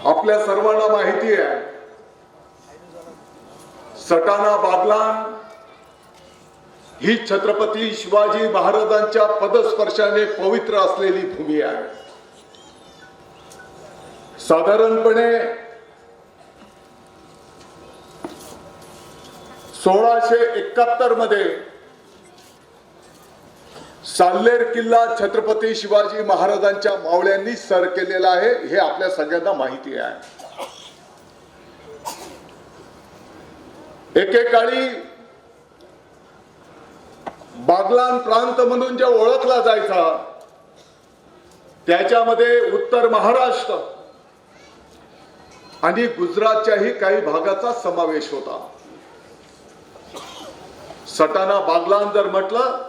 आपल्या सर्वांना माहिती आहे, सटाणा बागलाण ही छत्रपती शिवाजी महाराजांच्या पदस्पर्शाने पवित्र असलेली भूमी आहे. साधारणपणे 1671 मध्ये साल्हेर किल्ला छत्रपती शिवाजी महाराजांच्या मावळ्यांनी सर केलेला आहे, हे आपल्या सगळ्यांना माहिती आहे. एकेकाळी बागलाण प्रांत म्हणून जे ओळखला जायचा, त्याच्यामध्ये उत्तर महाराष्ट्र आणि गुजरातच्याही काही भागाचा समावेश होता. सटाणा बागलाण जर म्हटलं,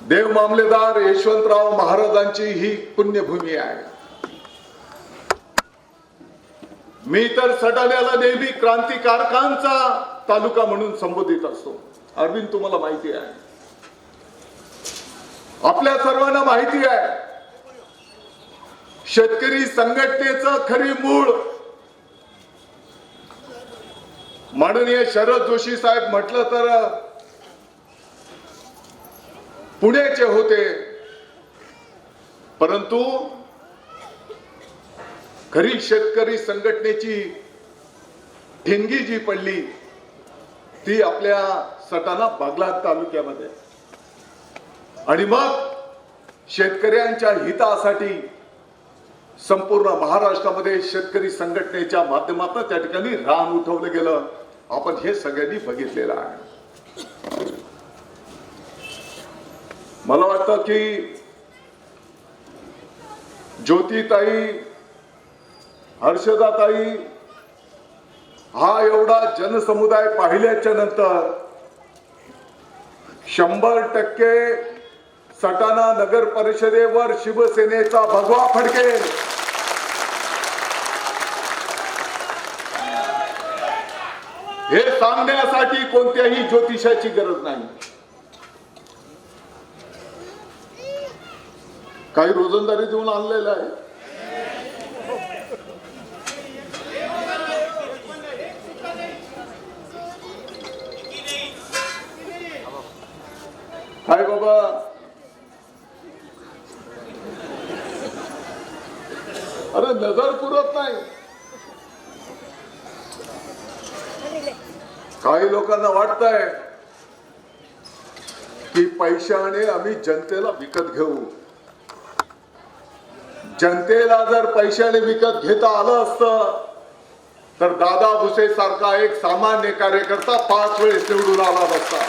देव मामलेदार यशवंतराव महाराजांची ही पुण्यभूमी आहे. मी तर सटाण्याला नेहमी क्रांतिकारकांचा तालुका म्हणून संबोधित असतो. अरविंद, तुम्हाला माहिती आहे, आपल्या सर्वांना माहिती आहे, शेतकरी संघटनेचं खरी मूळ माननीय शरद जोशी साहेब म्हटलं तर पुण्याचे होते, परंतु खरी शेतकरी संघटनेची ठिणगी जी पडली ती आपल्या सटाणा बागलाण तालुक्यामध्ये. आणि मग शेतकऱ्यांच्या हितासाठी संपूर्ण महाराष्ट्रामध्ये शेतकरी संघटनेच्या माध्यमातून त्या ठिकाणी रान उठवलं गेलं. आपण हे सगळ्यांनी बघितलेलं आहे. मला वाटतं की ज्योतिताई, हर्षदाताई हा एवढा जनसमुदाय पाहिल्याच्या नंतर 100% सटाणा नगर परिषदेवर शिवसेनेचा भगवा फडकेल. हे सांगण्यासाठी कोणत्याही ज्योतिषाची गरज नाही. काही रोजंदारी देऊन आणलेलं आहे. काय बाबा, अरे नजर पुरत नाही. काही लोकांना वाटतंय की पैशाने आम्ही जनतेला विकत घेऊ. जनतेला जर पैशाने विकत घेता आलं असतं तर दादा भुसे सारखा एक सामान्य कार्यकर्ता 5 वेळेस निवडून आला नसता.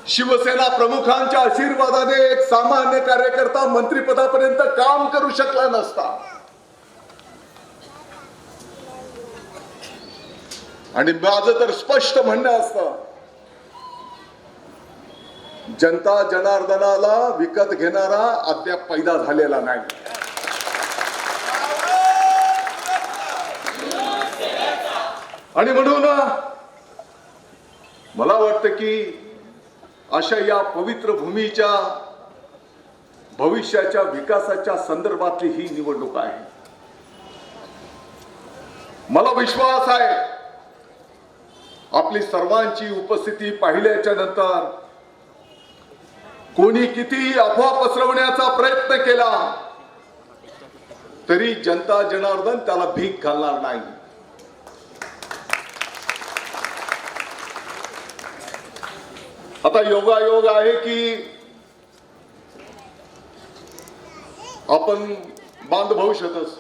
शिवसेना प्रमुखांच्या आशीर्वादाने एक सामान्य कार्यकर्ता मंत्रिपदापर्यंत काम करू शकला नसता. आणि माझं तर स्पष्ट म्हणणं असतं, जनता जनार्दनाला विकत घेणारा अद्याप पैदा झालेला नाही. आणि म्हणून मला वाटतं की अशा या पवित्र भूमीच्या भविष्याच्या विकासाच्या संदर्भातली ही निवडणूक आहे. मला विश्वास आहे, आपली सर्वांची उपस्थिती पाहिल्याच्या नंतर कोणी कितीही अफवा पसरवण्याचा प्रयत्न केला तरी जनता जनार्दन त्याला भीक घालणार नाही. आता योगायोग आहे की आपण बांधभाऊ शकस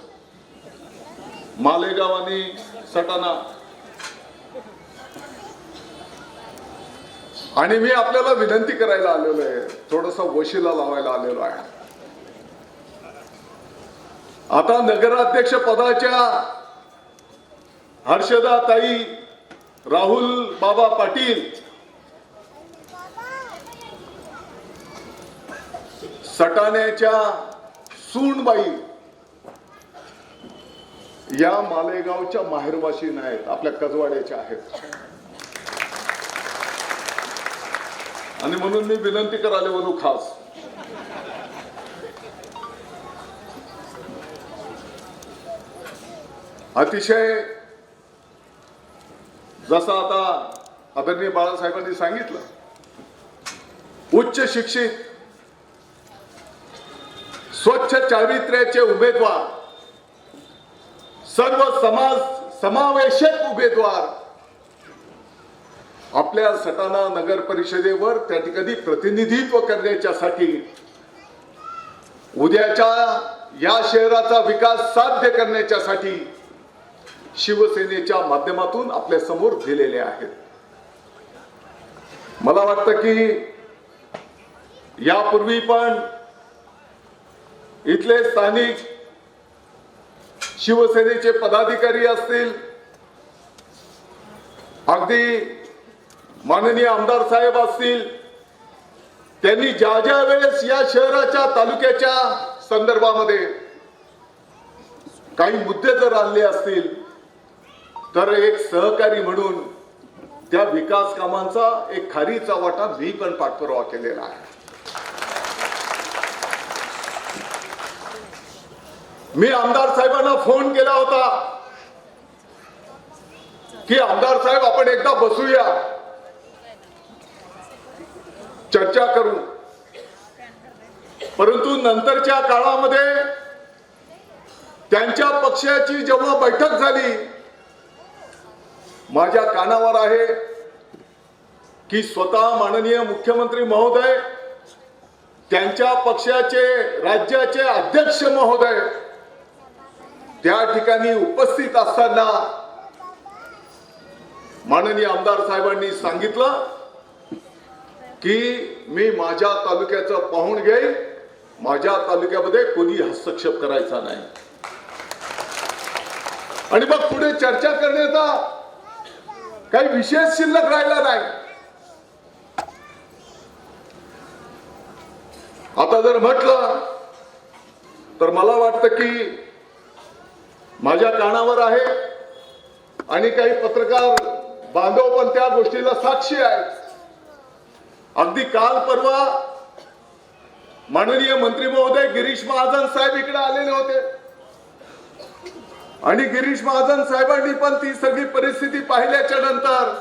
मालेगाव आणि सटाणा, आणि मी आपल्याला विनंती करायला आलेलो आहे, थोडसा वशिला लावायला आलेलो आहे. आता नगराध्यक्ष पदाच्या हर्षदाताई, राहुल बाबा पाटील, सटाण्याच्या सूनबाई या मालेगावच्या माहेरवाशी नाहीत, आपल्या कजवाड्याच्या आहेत. आणि म्हणून मी विनंती करायला म्हणू खास अतिशय जसं आता आदरणीय बाळासाहेबांनी सांगितलं, उच्च शिक्षित स्वच्छ चारित्र्याचे उमेदवार, सर्व समाज समावेशक उमेदवार आपल्या सटाणा नगर परिषदेवर त्या ठिकाणी प्रतिनिधित्व करण्याच्यासाठी, उद्याच्या या शहराचा विकास साध्य करण्याच्यासाठी शिवसेनेच्या माध्यमातून आपल्या समोर दिलेले आहेत. मला वाटतं की यापूर्वी पण इथले स्थानिक शिवसेनेचे पदाधिकारी असतील, अगदी माननीय आमदार साहेब असतील, त्यांनी ज्या ज्या वेळेस या शहराच्या तालुक्याच्या संदर्भामध्ये काही मुद्दे जर आणले असतील तर एक सहकारी म्हणून त्या विकास कामांचा एक खारीचा वाटा मी पण पाठपुरावा केलेला आहे. मी आमदार साहेबांना फोन केला होता की आमदार साहेब आपण एकदा बसूया, चर्चा करू. परंतु नंतरच्या काळामध्ये त्यांच्या पक्षाची जेव्हा बैठक झाली, माझ्या कानावर आहे की स्वतः माननीय मुख्यमंत्री महोदय, त्यांच्या पक्षाचे राज्याचे अध्यक्ष महोदय त्या ठिकाणी उपस्थित असताना माननीय आमदार साहेबांनी सांगितलं की मी माझ्या तालुक्याचं पाहून घेईन, माझ्या तालुक्यामध्ये कोणी हस्तक्षेप करायचा नाही. आणि मग पुढे चर्चा करण्याचा काही विशेष शिल्लक राहिला नाही. आता जर म्हटलं तर मला वाटतं की माझ्या कानावर आहे आणि काही पत्रकार बांधव पण त्या गोष्टीला साक्षी आहेत. अगदी काल परवा माननीय मंत्री महोदय गिरीश महाजन साहेब इकडे आलेले होते आणि गिरीश महाजन साहेबांनी पण ती सगळी परिस्थिती पाहिल्याच्या नंतर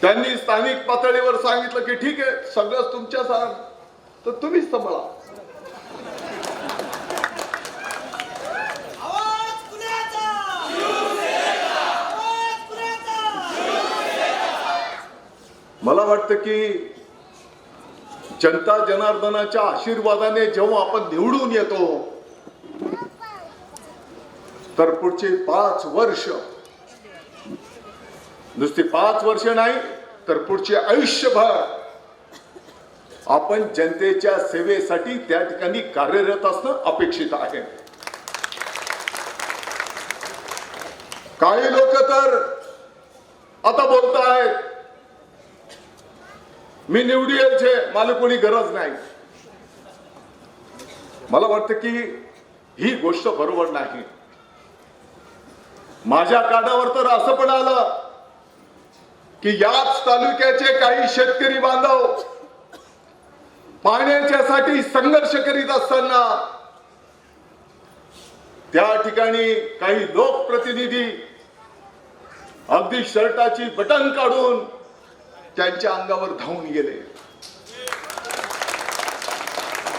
त्यांनी स्थानिक पातळीवर सांगितलं की ठीक आहे, सगळं तुमच्या सांग तर तुम्हीच सांभाळा. मला वाटतं की जनता जनार्दनाच्या आशीर्वादाने जेव्हा आपण निवडून येतो तर पुढचे 5 वर्ष, नुसते 5 वर्ष नाही तर पुढचे आयुष्यभर आपण जनतेच्या सेवेसाठी त्या ठिकाणी कार्यरत असणं अपेक्षित आहे. काही लोक तर आता बोलतायत मी निवडी यायचे, मला कोणी गरज नाही. मला वाटतं की ही गोष्ट बरोबर नाही. माझ्या कानावर तर असं पण आलं की याच तालुक्याचे काही शेतकरी बांधव पाण्याच्यासाठी संघर्ष करीत असताना त्या ठिकाणी काही लोकप्रतिनिधी अगदी शर्टाची बटन काढून त्यांच्या अंगावर धावून गेले.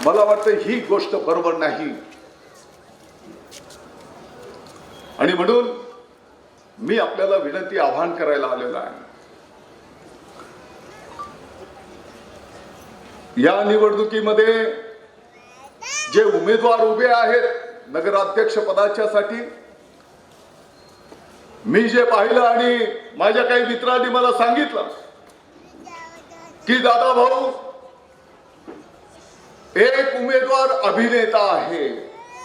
मला वाटतं ही गोष्ट बरोबर नाही. आणि म्हणून मी आपल्याला विनंती आवाहन करायला आलेलो आहे. या निवडणुकीमध्ये जे उमेदवार उभे आहेत नगराध्यक्ष पदाच्यासाठी, मी जे पाहिलं आणि माझ्या काही मित्रांनी मला सांगितलं की दादा भाऊ, एक उमेदवार अभिनेता आहे,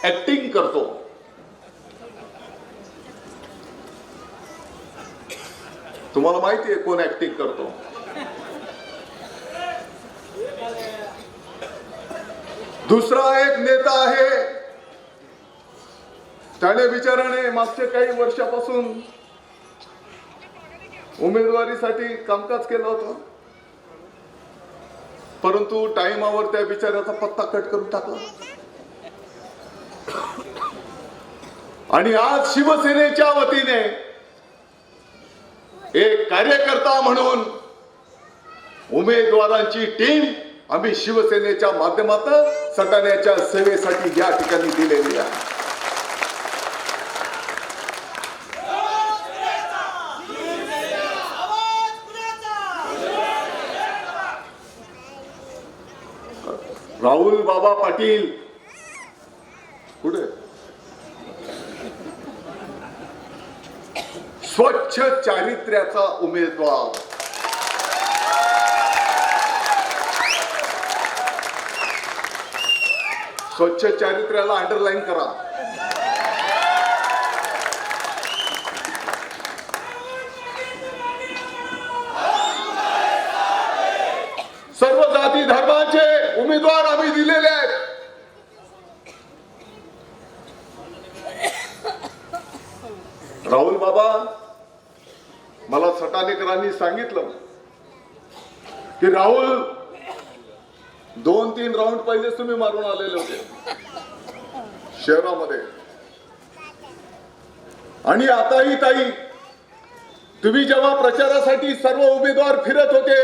ऍक्टिंग करतो. तुम्हाला माहिती आहे कोण ऍक्टिंग करतो? दुसरा एक नेता आहे, त्याने बिचाराने मागच्या काही वर्षापासून उमेदवारीसाठी कामकाज केलं होतं, परंतु टाइमावर त्या बिचाऱ्याचा पत्ता कट करून टाकला. आणि आज शिवसेनेच्या वतीने एक कार्यकर्ता म्हणून उमेदवारांची टीम आम्ही शिवसेनेच्या माध्यमातून सटाण्याच्या सेवेसाठी या ठिकाणी दिलेली आहे. राहुल बाबा पाटील कुठे? स्वच्छ चारित्र्याचा उमेदवार. स्वच्छ चारित्र्याला अंडरलाईन करा. सर्व जाती धर्माचे उमेदवार आम्ही दिलेले आहेत. राहुल बाबा, मला सटाणेकरांनी सांगितलं की राहुल 2-3 राऊंड पहिलेच तुम्ही मारून आलेले होते शहरामध्ये, आणि आताही ताई तुम्ही जेव्हा प्रचारासाठी सर्व उमेदवार फिरत होते,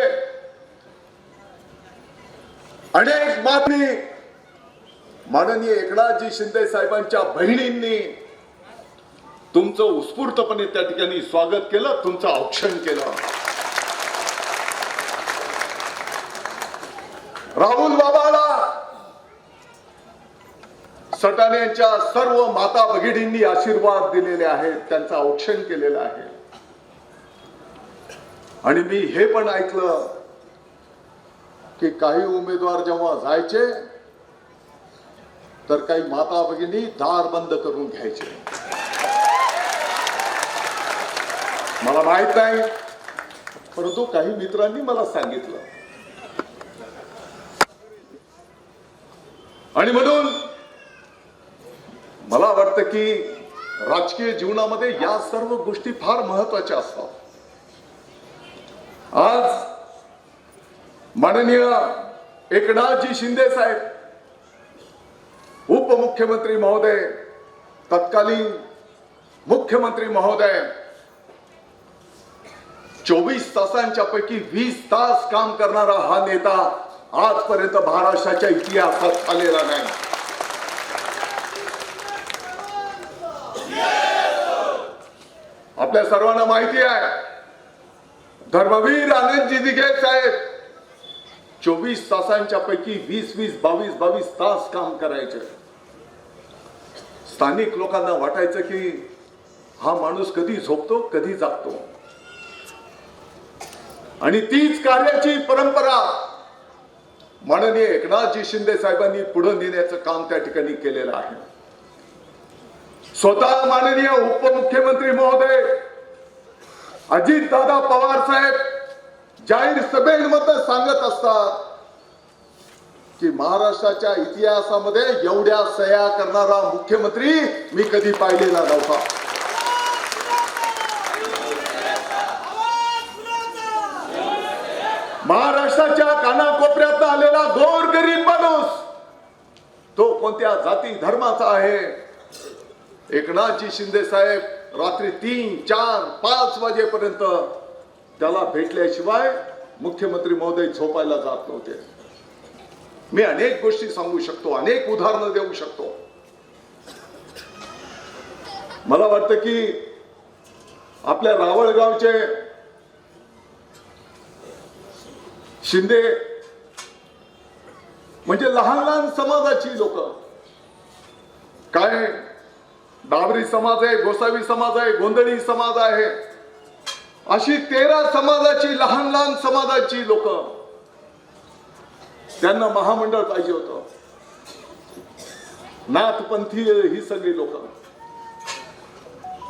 अनेक बातमी माननीय एकनाथजी शिंदे साहेबांच्या बहिणींनी तुमचं उत्स्फूर्तपणे त्या ठिकाणी स्वागत केलं, तुमचं औक्षण केलं. राहुल बाबाला सटाण्यांच्या सर्व माता भगिनींनी आशीर्वाद दिलेले आहेत, त्यांचं औक्षण केलेलं आहे. आणि मी हे पण ऐकलं की काही उमेदवार जेव्हा जायचे तर काही माता भगिनी दार बंद करून घ्यायचे. मला माहित नाही, परंतु काही मित्रांनी मला सांगितलं, आणि म्हणून मला वाटतं की राजकीय जीवनामध्ये या सर्व गोष्टी फार महत्वाच्या असतात. आज माननीय एकनाथजी शिंदे साहेब, उपमुख्यमंत्री महोदय, तत्कालीन मुख्यमंत्री महोदय 24 तासांच्या पैकी 20 तास काम करणारा हा नेता आजपर्यंत महाराष्ट्राच्या इतिहासात आलेला नाही. आपल्या सर्वांना माहिती आहे, धर्मवीर आनंदजी दिघे साहेब 24 तासांच्या पैकी 20-22 तास काम करायचे. स्थानिक लोकांना वाटायचं की हा माणूस कधी झोपतो कधी जागतो, आणि तीच कार्याची परंपरा माननीय एकनाथजी शिंदे साहेबांनी पुढे नेण्याचं काम त्या ठिकाणी केलेलं आहे. स्वतः माननीय उपमुख्यमंत्री महोदय अजित दादा पवार साहेब जाहीर सभेमध्ये सांगत असतात की महाराष्ट्राच्या इतिहासामध्ये एवढ्या सह्या करणारा मुख्यमंत्री मी कधी पाहिलेला नव्हता. महाराष्ट्राच्या कानाकोपऱ्यात आलेला गोरगरीब माणूस, तो कोणत्या जाती धर्माचा आहे, एकनाथजी शिंदे साहेब रात्री 3, 4, 5 वाजेपर्यंत त्याला भेटल्याशिवाय मुख्यमंत्री महोदय झोपायला जात नव्हते. मी अनेक गोष्टी सांगू शकतो, अनेक उदाहरणं देऊ शकतो. मला वाटतं की आपल्या रावळगावचे शिंदे म्हणजे लहान लहान समाजाची लोक, काय डावरी समाज आहे, गोसावी समाज आहे, गोंधळी समाज आहे, अशी 13 समाजाची लहान लहान समाजाची लोक, त्यांना महामंडळ पाहिजे होतं. नाथपंथीय ही सगळी लोक.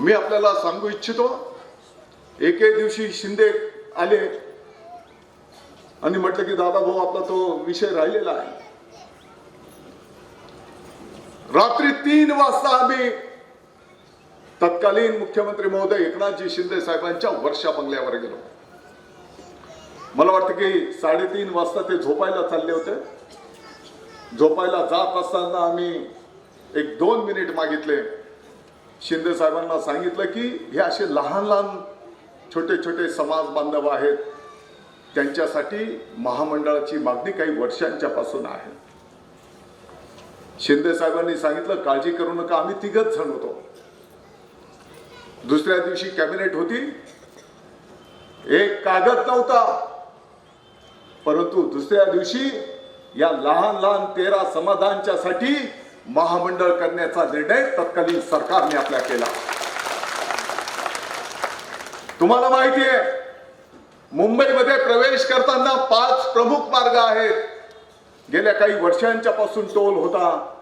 मी आपल्याला सांगू इच्छितो, एके दिवशी शिंदे आले आणि म्हटलं की दादा भाऊ आपला तो विषय राहिलेला आहे. रात्री 3 वाजता आम्ही तत्कालीन मुख्यमंत्री महोदय एकनाथजी शिंदे साहेबांच्या वर्षा बंगल्यावर गेलो. मला वाटतं की 3:30 वाजता ते झोपायला चालले होते. झोपायला जात असताना आम्ही 1-2 मिनिट मागितले शिंदे साहेबांना सांगितलं की हे असे लहान लहान छोटे छोटे समाज बांधव आहेत, त्यांच्यासाठी महामंडळाची मागणी काही वर्षांच्या पासून आहे. शिंदे साहेबांनी सांगितलं काळजी करू नका, आम्ही तिघच जण होतो. दुसऱ्या दिवशी कॅबिनेट होती, एक कागद नव्हता, परंतु दुसऱ्या दिवशी या लहान लहान 13 समाजांच्या साठी महामंडळ करण्याचा निर्णय तत्कालीन सरकारने आपल्या केला. तुम्हाला माहिती आहे, मुंबईमध्ये प्रवेश करताना 5 प्रमुख मार्ग आहेत. गेल्या काही वर्षांच्या पासून टोल होता.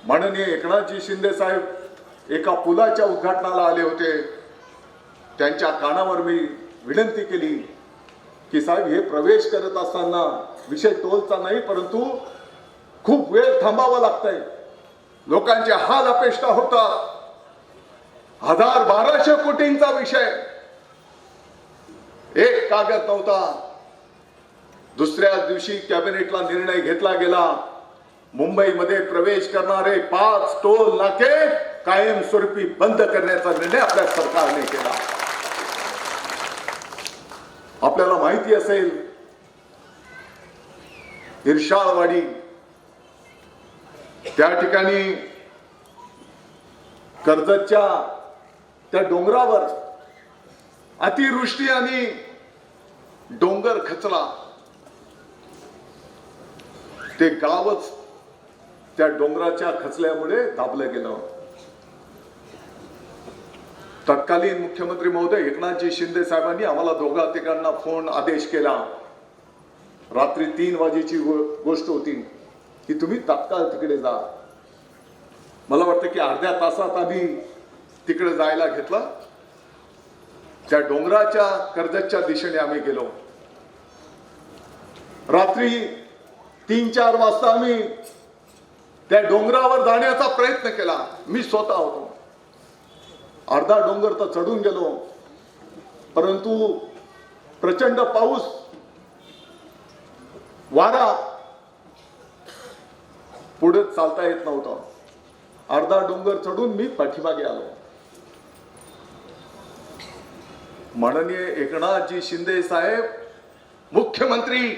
माननीय एकनाथजी शिंदे साहेब एका पुलाच्या उद्घाटनाला आले होते. त्यांच्या कानावर मी विनंती केली की साहेब, हे प्रवेश करत असताना विषय टोलचा नाही, परंतु खूप वेळ थांबावं लागतंय, लोकांचे हाल अपेष्टा होतात. 1200 कोटींचा विषय, एक कागद नव्हता. दुसऱ्या दिवशी कॅबिनेटला निर्णय घेतला गेला, मुंबईमध्ये प्रवेश करणारे 5 टोल नाके कायमस्वरूपी बंद करण्याचा निर्णय आपल्या सरकारने केला. आपल्याला माहिती असेल, इर्शाळवाडी त्या ठिकाणी कर्जतच्या त्या डोंगरावर अतिवृष्टी आणि डोंगर खचला. ते गावच त्या डोंगराच्या खचल्यामुळे दाबलं गेलं. तत्कालीन मुख्यमंत्री महोदय एकनाथजी शिंदे साहेबांनी आम्हाला दोघा तिघांना फोन आदेश केला. रात्री 3 वाजेची गोष्ट होती की तुम्ही तात्काळ तिकडे जा. मला वाटतं की अर्ध्या तासात आम्ही तिकडे जायला घेतलं. त्या डोंगराच्या कर्जतच्या दिशेने आम्ही गेलो. रात्री 3-4 वाजता आम्ही त्या डोंगरावर जाण्याचा प्रयत्न केला. मी स्वतः होतो. अर्धा डोंगर तर चढून गेलो, परंतु प्रचंड पाऊस, वारा, पुढे चालता येत नव्हतं. अर्धा डोंगर चढून मी पाठीमागे आलो. माननीय एकनाथजी शिंदे साहेब मुख्यमंत्री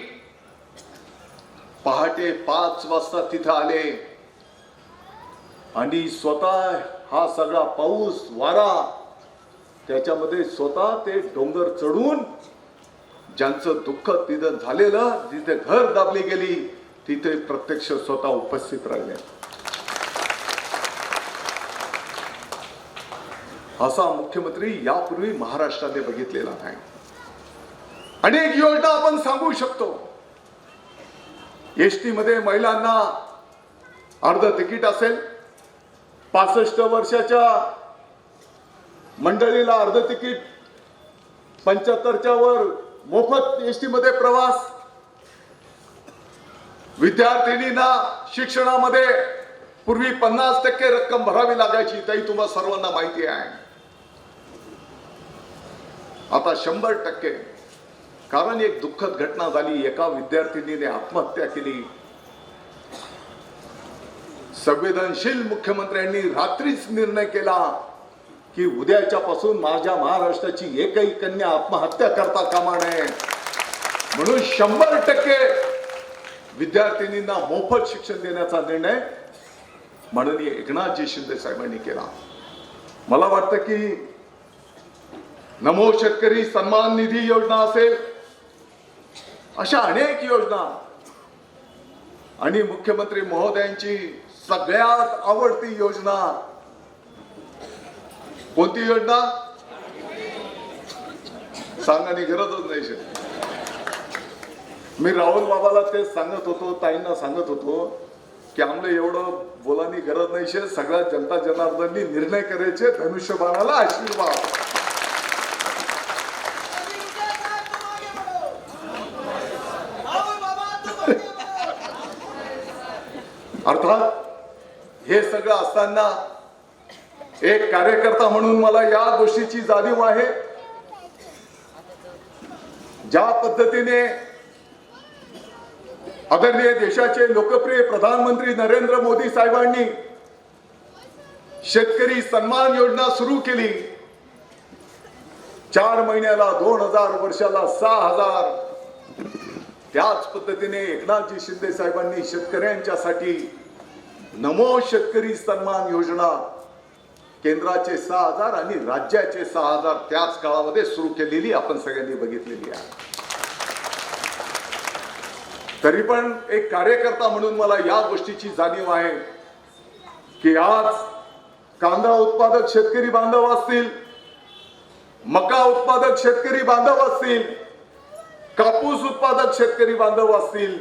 पहाटे 5 वाजता तिथं आले आणि स्वतः हा सगळा पाऊस, वारा, त्याच्यामध्ये स्वतः ते डोंगर चढून ज्यांचं दुःख तिथं झालेलं, जिथे घर दाबली गेली, तिथे प्रत्यक्ष स्वतः उपस्थित राहिले. असा मुख्यमंत्री यापूर्वी महाराष्ट्राने बघितलेला नाही. अनेक योजना आपण सांगू शकतो. एसटी मध्ये महिलांना अर्ध तिकीट असेल, 65 वर्षाच्या मंडळीला अर्ध तिकीट, 75च्या वर मोफत एसटी मध्ये प्रवास, विद्यार्थिनींना शिक्षणामध्ये पूर्वी 50% रक्कम भरावी लागायची, ताई तुम्हाला सर्वांना माहिती आहे. आता 100%. कारण एक दुःखद घटना झाली. एका विद्यार्थिनीने आत्महत्या केली. संवेदनशील मुख्यमंत्र्यांनी रात्रीच निर्णय केला की उद्याच्या पासून माझ्या महाराष्ट्राची एकही कन्या आत्महत्या करता कामा नये, म्हणून 100% विद्यार्थिनींना मोफत शिक्षण देण्याचा निर्णय माननीय एकनाथजी शिंदे साहेबांनी केला. मला वाटतं की नमो शेतकरी सन्मान निधी योजना असेल, अशा अनेक योजना, आणि मुख्यमंत्री महोदयांची सगळ्यात आवडती योजना कोणती योजना सांगण्याची गरजच नाही. मी राहुल बाबाला तेच सांगत होतो, ताईंना सांगत होतो की आम्हाला एवढं बोलानी गरज नाही. सगळ्या जनता जनार्दननी निर्णय करायचे, धनुष्यबाणाला आशीर्वाद. अर्थात हे सगळं असताना एक कार्यकर्ता म्हणून मला या गोष्टीची जाणीव आहे. ज्या पद्धतीने आदरणीय देशाचे लोकप्रिय प्रधानमंत्री नरेंद्र मोदी साहेबांनी शेतकरी सन्मान योजना सुरू केली. 4 महिन्याला 2000, वर्षाला 6000. त्याच पद्धतीने एकनाथजी शिंदे साहेबांनी शेतकऱ्यांच्यासाठी नमो शेतकरी सन्मान योजना केंद्राचे 6000 आणि राज्याचे 6000 त्याच काळामध्ये सुरू केलेली आपण सगळ्यांनी बघितलेली आहे. तरी पण एक कार्यकर्ता म्हणून मला या गोष्टीची जाणीव आहे की आज कांदा उत्पादक शेतकरी बांधव असतील, मका उत्पादक शेतकरी बांधव असतील, कापूस उत्पादक शेतकरी बांधव असतील,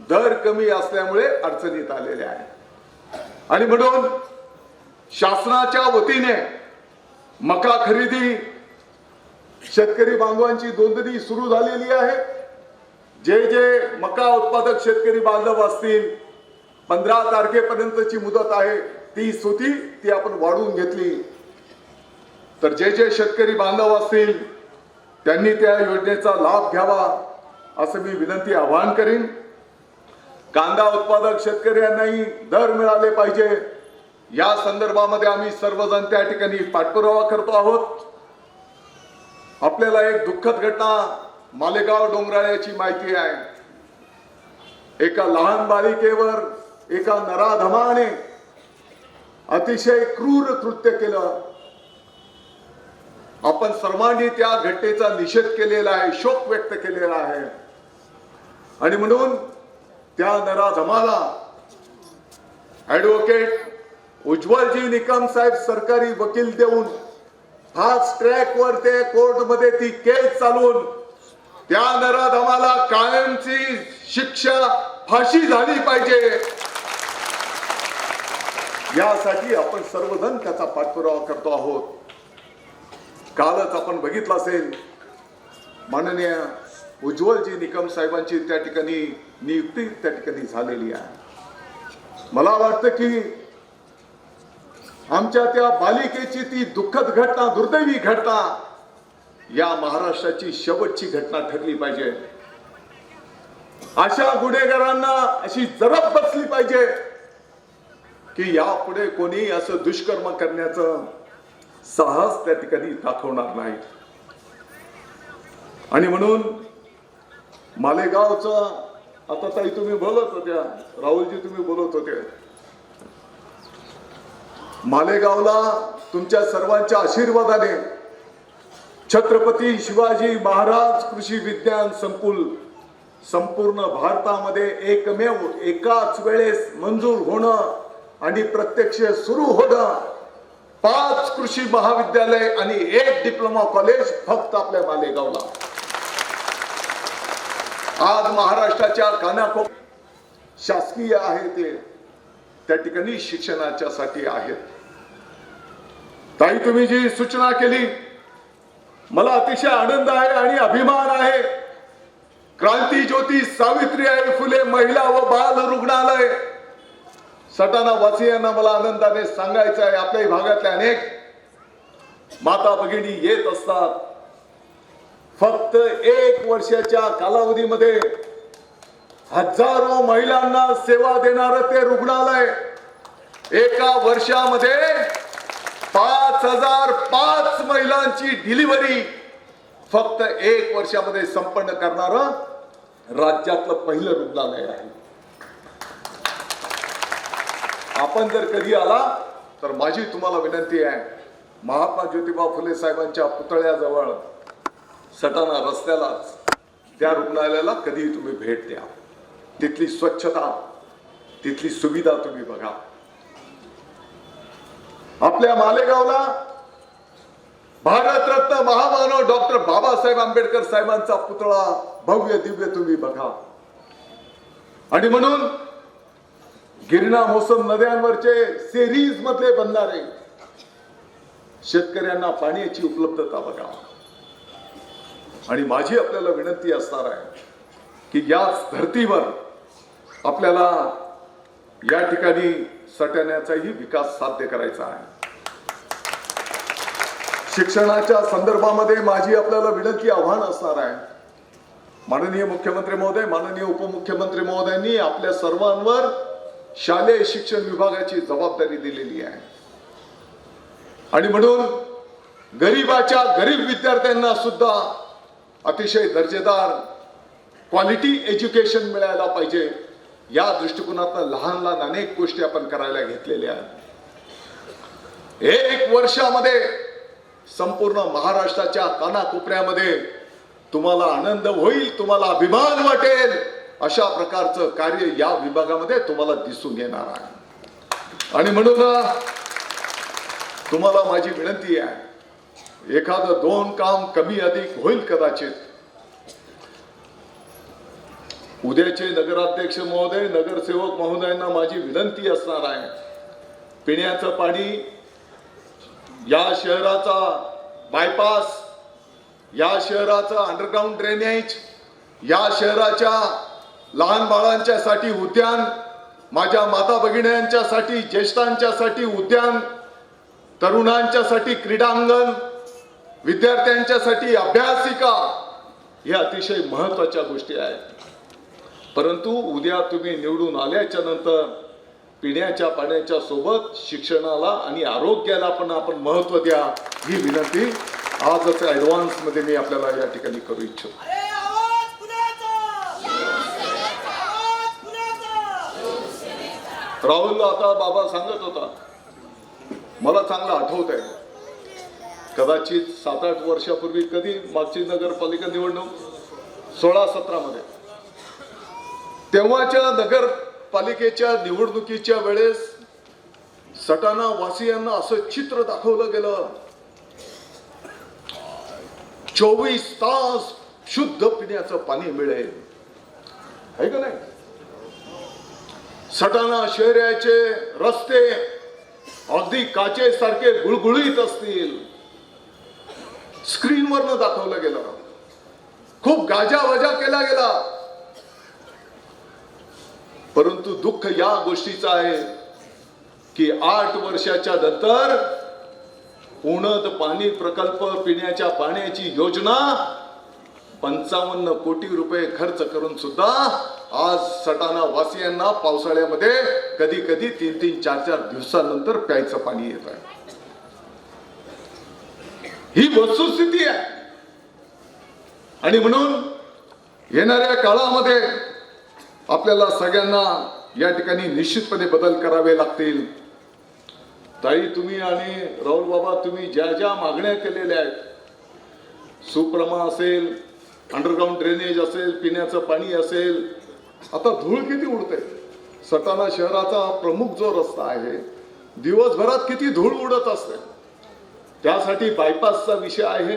दर कमी असल्यामुळे अडचणीत आलेले आहे. आणि म्हणून शासनाच्या वतीने मका खरेदी शेतकरी बांधवांची नोंदणी सुरू झालेली आहे. जे जे मका उत्पादक शेतकरी बांधव असतील 15 तारखेपर्यंतची मुदत आहे, 30 होती ती आपण वाढवून घेतली. तर जे जे शेतकरी बांधव असतील त्यांनी त्या योजनेचा लाभ घ्यावा असं मी विनंती आवाहन करीन. कांदा उत्पादक शेतकऱ्यांनाही दर मिळाले पाहिजे या संदर्भामध्ये आम्ही सर्वजण त्या ठिकाणी पाठपुरावा करतो आहोत. आपल्याला एक दुःखद घटना मालेगाव डोंगराळ्याची माहिती आहे. एका लहान बालिकेवर एका नराधमाने अतिशय क्रूर कृत्य केलं. आपण सर्वांनी त्या घटनेचा निषेध केलेला आहे, शोक व्यक्त केलेला आहे. आणि म्हणून त्या नराधमाला ऍडव्होकेट उज्ज्वलजी निकम साहेब सरकारी वकील देऊन फास्ट ट्रॅक वर ते कोर्ट मध्ये ती केस चालवून त्या नराधमाला कायमची शिक्षा फाशी झाली पाहिजे यासाठी आपण सर्वजण त्याचा पाठपुरावा करतो आहोत. कालच आपण बघितलं असेल माननीय उज्ज्वलजी निकम साहेबांची त्या ठिकाणी नियुक्ती त्या ठिकाणी झालेली आहे. मला वाटतं की आमच्या त्या बालिकेची ती दुःखद घटना, दुर्दैवी घटना या महाराष्ट्राची शेवटची घटना ठरली पाहिजे. अशा गुन्हेगारांना अशी जरब बसली पाहिजे की यापुढे कोणी असं दुष्कर्म करण्याचं साहस त्या ठिकाणी दाखवणार नाही. आणि म्हणून मालेगावचं आता ताई तुम्ही बोलत होत्या, राहुलजी तुम्ही बोलत होते, मालेगावला तुमच्या सर्वांच्या आशीर्वादाने छत्रपती शिवाजी महाराज कृषी विज्ञान संकुल संपूर्ण भारतामध्ये एकमेव एकाच वेळेस मंजूर होणं आणि प्रत्यक्ष सुरू होणं. 5 कृषी महाविद्यालय आणि 1 डिप्लोमा कॉलेज फक्त आपल्या मालेगावला. आज महाराष्ट्राच्या कानाकोप शासकीय आहे ते त्या ठिकाणी शिक्षणाच्यासाठी आहेत. ताई तुम्ही जी सूचना केली मला अतिशय आनंद आहे आणि अभिमान आहे. क्रांती ज्योती सावित्रीबाई फुले महिला व बाल रुग्णालय सटाणा वासियांना मला आनंदाने सांगायचं आहे, आपल्या भागातल्या अनेक माता भगिनी येत असतात. फक्त 1 वर्षाच्या कालावधीमध्ये हजारो महिलांना सेवा देणारं ते रुग्णालय एका वर्षामध्ये 5005 महिलांची डिलिव्हरी फक्त 1 वर्षामध्ये संपन्न करणारं राज्यातलं पहिलं रुग्णालय आहे. आपण जर कधी आला तर माझी तुम्हाला विनंती आहे, महात्मा ज्योतिबा फुले साहेबांच्या पुतळ्याजवळ सटाणा रस्त्यालाच त्या रुग्णालयाला कधी तुम्ही भेट द्या. तिथली स्वच्छता, तिथली सुविधा तुम्ही बघा. आपल्या मालेगावला भारतरत्न महामानव डॉक्टर बाबासाहेब आंबेडकर साहेबांचा पुतळा भव्य दिव्य तुम्ही बघा. आणि म्हणून गिरणा मोसम नद्यांवरचे सेरीज मधले बंधारे, शेतकऱ्यांना पाण्याची उपलब्धता बघा. आणि माझी आपल्याला विनंती असणार आहे की याच धर्तीवर आपल्याला या ठिकाणी सटाण्याचाही विकास साध्य करायचा आहे. शिक्षणाच्या संदर्भामध्ये माझी आपल्याला विनंती आव्हान असणार आहे. माननीय मुख्यमंत्री महोदय, माननीय उपमुख्यमंत्री महोदयांनी आपल्या सर्वांवर शालेय शिक्षण विभागाची जबाबदारी दिलेली आहे. आणि म्हणून गरीबाच्या गरीब विद्यार्थ्यांना सुद्धा अतिशय दर्जेदार क्वालिटी एज्युकेशन मिळायला पाहिजे, या दृष्टिकोनातून लहान लहान अनेक गोष्टी आपण करायला घेतलेल्या आहेत. एक वर्षामध्ये संपूर्ण महाराष्ट्राच्या कानाकोपऱ्यामध्ये तुम्हाला आनंद होईल, तुम्हाला अभिमान वाटेल, अशा प्रकारचं कार्य या विभागामध्ये तुम्हाला दिसून येणार आहे. आणि म्हणून तुम्हाला माझी विनंती आहे, एखादं दोन काम कमी अधिक होईल कदाचित. उद्याचे नगराध्यक्ष महोदय, नगरसेवक महोदयांना माझी विनंती असणार आहे, पिण्याचं पाणी, या शहराचा बायपास, या शहराचा अंडरग्राउंड ड्रेनेज, या शहराच्या लहान बाळांच्यासाठी उद्यान, माझ्या माता भगिन्यांच्यासाठी, ज्येष्ठांच्यासाठी उद्यान, तरुणांच्यासाठी क्रीडांगण, विद्यार्थ्यांच्यासाठी अभ्यासिका, हे अतिशय महत्वाच्या गोष्टी आहेत. परंतु उद्या तुम्ही निवडून आल्याच्या नंतर पिण्याच्या पाण्याच्या सोबत शिक्षणाला आणि आरोग्याला पण आपण महत्व द्या, ही विनंती आजच ऍडव्हान्स मध्ये मी आपल्याला या ठिकाणी करू इच्छितो. राहुल आता बाबा सांगत होता, मला चांगलं आठवत आहे, कदाचित 7-8 वर्षापूर्वी, कधी मागची नगरपालिका निवडणूक 16-17 मध्ये, तेव्हाच्या नगरपालिकेच्या निवडणुकीच्या वेळेस सटाणा वासियांना असं चित्र दाखवलं गेलं, 24 तास शुद्ध पिण्याचं पाणी मिळेल, आहे का नाही? सटाणा शहराचे रस्ते अगदी काचेसारखे गुळगुळीत असतील, स्क्रीनवरनं दाखवलं गेलं, खूप गाजावाजा केला गेला. परंतु दुःख या गोष्टीचं आहे की 8 वर्षाच्या नंतर उन्नत पाणी प्रकल्प, पिण्याच्या पाण्याची योजना 55 कोटी रुपये खर्च करून सुद्धा आज सटाणा वासियांना पावसाळ्यामध्ये कधी कधी 3-3, 4-4 दिवसानंतर प्यायचं पाणी येत आहे. ही वस्तुस्थिती आहे. आणि म्हणून येणाऱ्या काळामध्ये आपल्याला सगळ्यांना या ठिकाणी निश्चितपणे बदल करावे लागतील. ताई, तुम्ही आणि राहुल बाबा, तुम्ही ज्या ज्या मागण्या केलेल्या आहेत, सुप्रमा असेल, अंडरग्राउंड ड्रेनेज असेल, पिण्याचं पाणी असेल, आता धूळ किती उडते. सटाणा शहराचा प्रमुख जो रस्ता आहे, दिवसभरात किती धूळ उडत असते. त्यासाठी बायपासचा विषय आहे.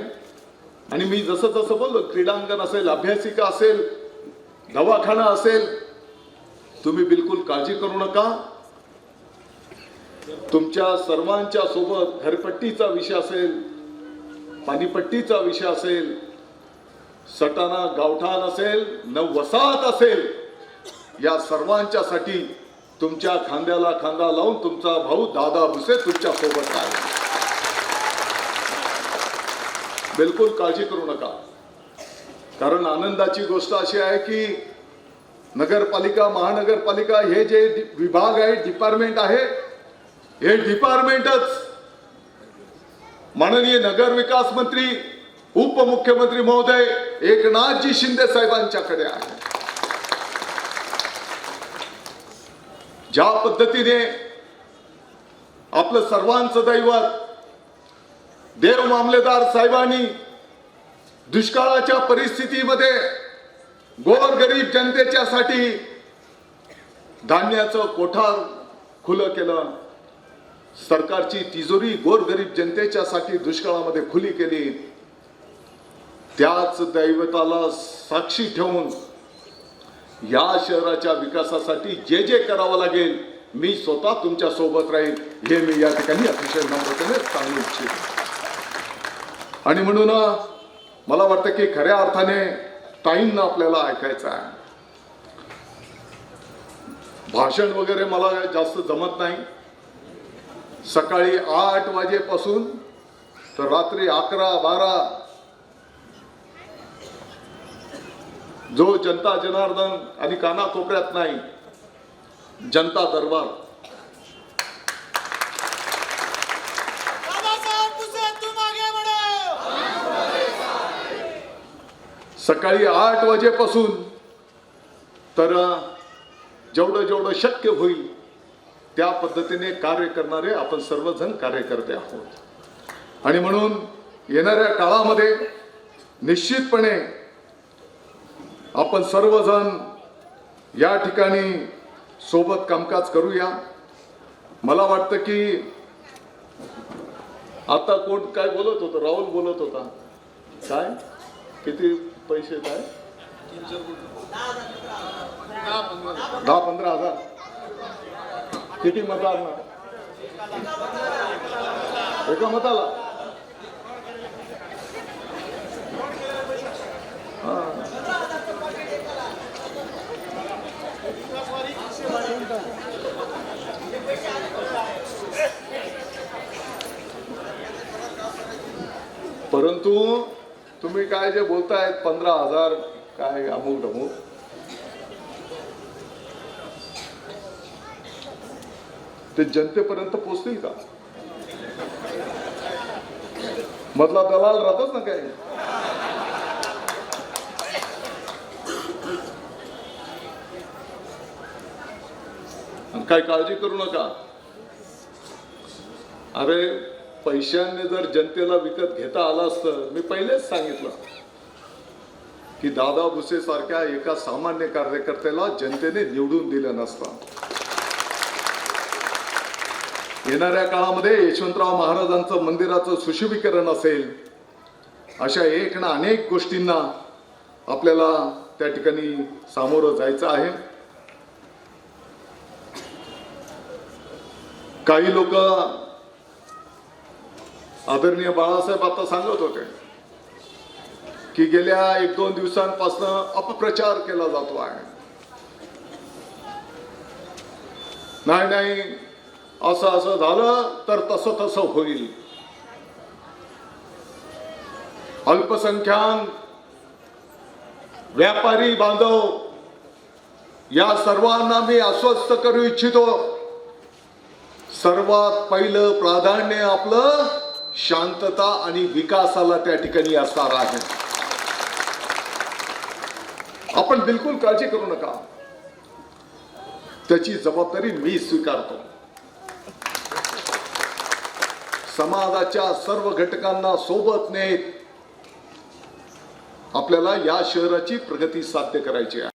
आणि मी जसं जसं बोललो, क्रीडांगण असेल, अभ्यासिका असेल, दवाखाना असेल, तुम्ही बिलकुल काळजी करू नका. तुमच्या सर्वांच्या सोबत घरपट्टीचा विषय असेल, पाणीपट्टीचा विषय असेल, सटाणा गावठाण असेल, वसाहत असेल, या सर्वांच्यासाठी तुमच्या खांद्याला खांदा लावून तुमचा भाऊ दादा भुसे तुमच्या सोबत आहे. बिलकुल काळजी करू नका. कारण आनंदाची गोष्ट अशी आहे की नगरपालिका, महानगरपालिका हे जे विभाग आहे, डिपार्टमेंट आहे, हे डिपार्टमेंटच माननीय नगर विकास मंत्री, उपमुख्यमंत्री महोदय एकनाथजी शिंदे साहेबांच्याकडे आहे. ज्या पद्धतीने आपलं सर्वांचं दैवत देव मामलेदार साहेबांनी दुष्काळाच्या परिस्थितीमध्ये गोरगरीब जनतेच्यासाठी धान्याचं कोठार खुलं केलं, सरकारची तिजोरी गोरगरीब जनतेच्यासाठी दुष्काळामध्ये खुली केली, त्याच दैवताला साक्षी ठेवून या शहराच्या विकासासाठी जे जे करावं लागेल, मी स्वतः तुमच्या सोबत राहील, हे मी या ठिकाणी अतिशय नम्रतेने सांगू इच्छितो. आणि म्हणून मला वाटतं की खऱ्या अर्थाने ताईंना आपल्याला ऐकायचं आहे. भाषण वगैरे मला जास्त जमत नाही. सकाळी 8 वाजेपासून तर रात्री 11-12 जो जनता जनार्दन आणि कानाकोपऱ्यात नाही, जनता दरबार, सकाळी 8 वाजेपासून तर जेवढं शक्य होईल त्या पद्धतीने कार्य करणारे आपण सर्वजण कार्यकर्ते आहोत। आणि म्हणून येणाऱ्या काळामध्ये निश्चितपणे आपण सर्वजण या ठिकाणी सोबत कामकाज करूया। मला वाटतं की आता कोण काय बोलत होतं, राहुल बोलत होता, काय किती पैसे, काय 10-15 हजार किती मतार ना एका मताला? परंतु तुम्ही काय जे बोलतायत 15,000 काय अमुक ढमुक, ते जनतेपर्यंत पोहोचतील का? मधला दलाल राहतच ना काय। काय काळजी करू नका। अरे पैशांनी जर जनतेला विकत घेता आलं असतं, मी पहिलेच सांगितलं की दादा भुसे सारख्या एका सामान्य कार्यकर्त्याला जनतेने निवडून दिलं नसतं। येणाऱ्या काळामध्ये यशवंतराव महाराजांचं मंदिराचं सुशोभीकरण असेल, अशा एक ना अनेक गोष्टींना आपल्याला त्या ठिकाणी सामोरं जायचं आहे। काही लोक आदरणीय बाळासाहेब आता सांगत होते की गेल्या 1-2 दिवसांपासून अपप्रचार केला जातो आहे। नाही असं झालं तर तसं होईल। अल्पसंख्याक व्यापारी बांधव या सर्वांना मी आश्वस्त करू इच्छितो, सर्वात पहिलं प्राधान्य आपलं शांतता आणि विकासाला त्या ठिकाणी असणार आहे। आपण बिलकुल काळजी करू नका, त्याची जबाबदारी मी स्वीकारतो। समाजाच्या सर्व घटकांना सोबत नेत आपल्याला या शहराची प्रगती साध्य करायची आहे।